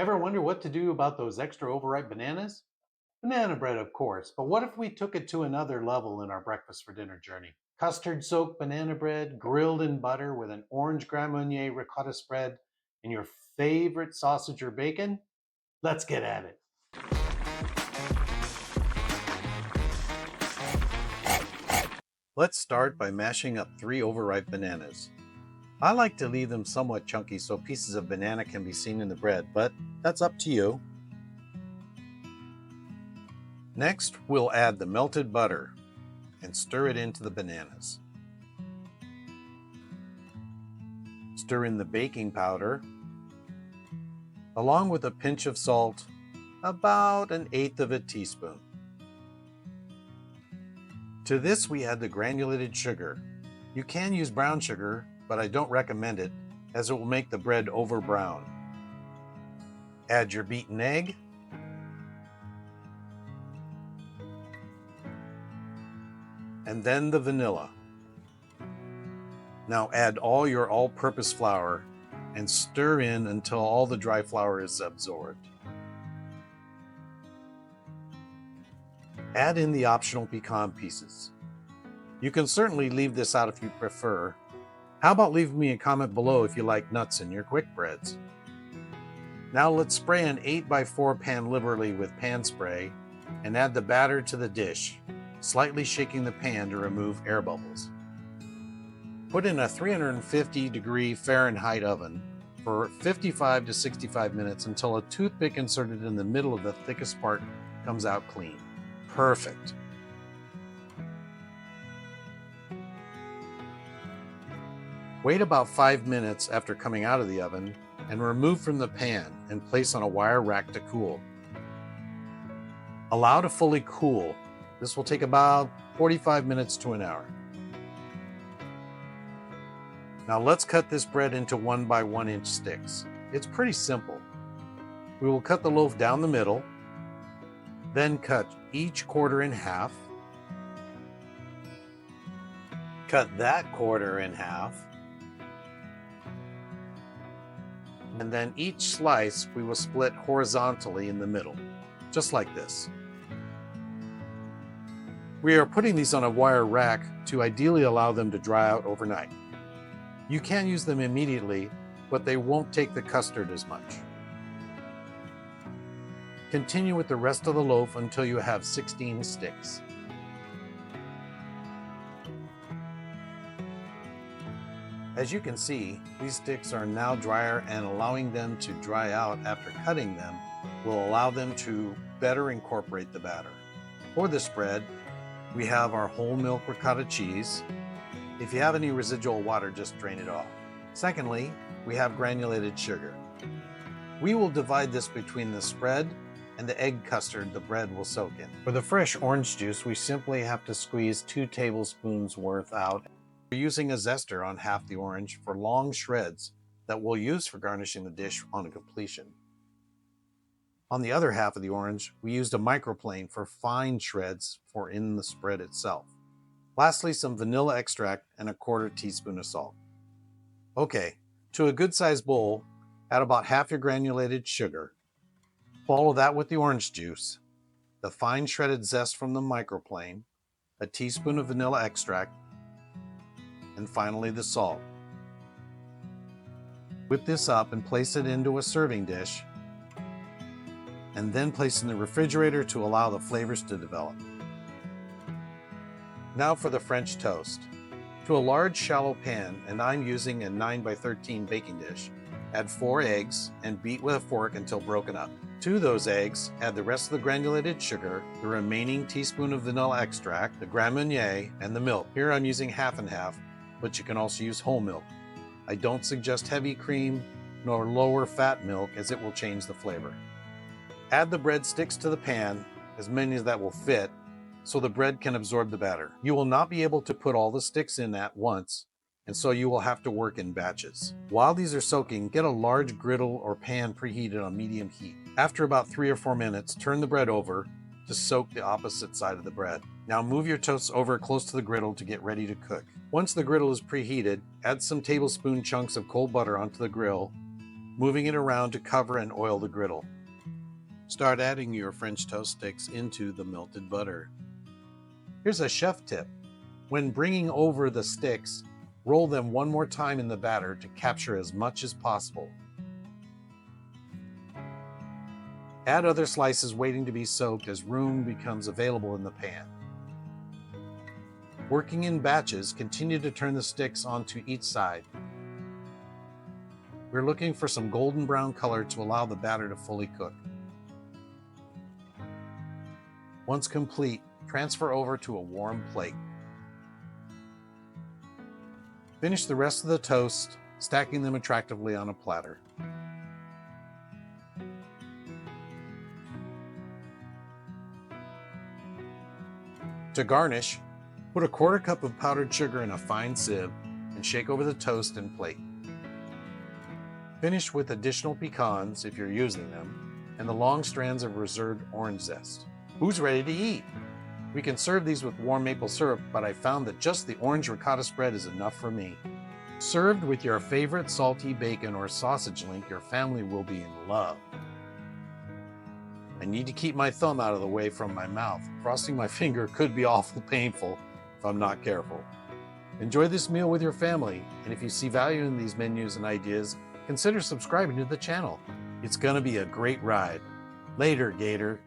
Ever wonder what to do about those extra overripe bananas? Banana bread, of course, but what if we took it to another level in our breakfast for dinner journey? Custard soaked banana bread, grilled in butter with an orange Grand Marnier ricotta spread, and your favorite sausage or bacon? Let's get at it. Let's start by mashing up 3 overripe bananas. I like to leave them somewhat chunky so pieces of banana can be seen in the bread, but that's up to you. Next, we'll add the melted butter and stir it into the bananas. Stir in the baking powder, along with a pinch of salt, about 1/8 of a teaspoon. To this, we add the granulated sugar. You can use brown sugar, but I don't recommend it, as it will make the bread over brown. Add your beaten egg, and then the vanilla. Now add all your all-purpose flour and stir in until all the dry flour is absorbed. Add in the optional pecan pieces. You can certainly leave this out if you prefer. How about leaving me a comment below if you like nuts in your quick breads? Now let's spray an 8x4 pan liberally with pan spray and add the batter to the dish, slightly shaking the pan to remove air bubbles. Put in a 350-degree Fahrenheit oven for 55 to 65 minutes until a toothpick inserted in the middle of the thickest part comes out clean. Perfect. Wait about 5 minutes after coming out of the oven and remove from the pan and place on a wire rack to cool. Allow to fully cool. This will take about 45 minutes to an hour. Now let's cut this bread into 1 by 1 inch sticks. It's pretty simple. We will cut the loaf down the middle, then cut each quarter in half, cut that quarter in half, and then each slice we will split horizontally in the middle, just like this. We are putting these on a wire rack to ideally allow them to dry out overnight. You can use them immediately, but they won't take the custard as much. Continue with the rest of the loaf until you have 16 sticks. As you can see, these sticks are now drier, and allowing them to dry out after cutting them will allow them to better incorporate the batter. For the spread, we have our whole milk ricotta cheese. If you have any residual water, just drain it off. Secondly, we have granulated sugar. We will divide this between the spread and the egg custard the bread will soak in. For the fresh orange juice, we simply have to squeeze 2 tablespoons worth out. We're using a zester on half the orange for long shreds that we'll use for garnishing the dish on completion. On the other half of the orange, we used a microplane for fine shreds for in the spread itself. Lastly, some vanilla extract and a 1/4 teaspoon of salt. Okay, to a good-sized bowl, add about half your granulated sugar. Follow that with the orange juice, the fine shredded zest from the microplane, a teaspoon of vanilla extract, and finally the salt. Whip this up and place it into a serving dish, and then place in the refrigerator to allow the flavors to develop. Now for the French toast. To a large shallow pan, and I'm using a 9x13 baking dish, add 4 eggs and beat with a fork until broken up. To those eggs, add the rest of the granulated sugar, the remaining teaspoon of vanilla extract, the Grand Marnier, and the milk. Here I'm using half and half, but you can also use whole milk. I don't suggest heavy cream nor lower fat milk, as it will change the flavor. Add the breadsticks to the pan, as many as that will fit, so the bread can absorb the batter. You will not be able to put all the sticks in at once, and so you will have to work in batches. While these are soaking, get a large griddle or pan preheated on medium heat. After about 3 or 4 minutes, turn the bread over to soak the opposite side of the bread. Now move your toast over close to the griddle to get ready to cook. Once the griddle is preheated, add some tablespoon chunks of cold butter onto the grill moving it around to cover and oil the griddle. Start adding your French toast sticks into the melted butter. Here's a chef tip. When bringing over the sticks, roll them one more time in the batter to capture as much as possible. Add other slices waiting to be soaked as room becomes available in the pan. Working in batches, continue to turn the sticks onto each side. We're looking for some golden brown color to allow the batter to fully cook. Once complete, transfer over to a warm plate. Finish the rest of the toast, stacking them attractively on a platter. To garnish, put a quarter cup of powdered sugar in a fine sieve and shake over the toast and plate. Finish with additional pecans, if you're using them, and the long strands of reserved orange zest. Who's ready to eat? We can serve these with warm maple syrup, but I found that just the orange ricotta spread is enough for me. Served with your favorite salty bacon or sausage link, your family will be in love. I need to keep my thumb out of the way from my mouth. Frosting my finger could be awful painful if I'm not careful. Enjoy this meal with your family, and if you see value in these menus and ideas, consider subscribing to the channel. It's gonna be a great ride. Later, Gator.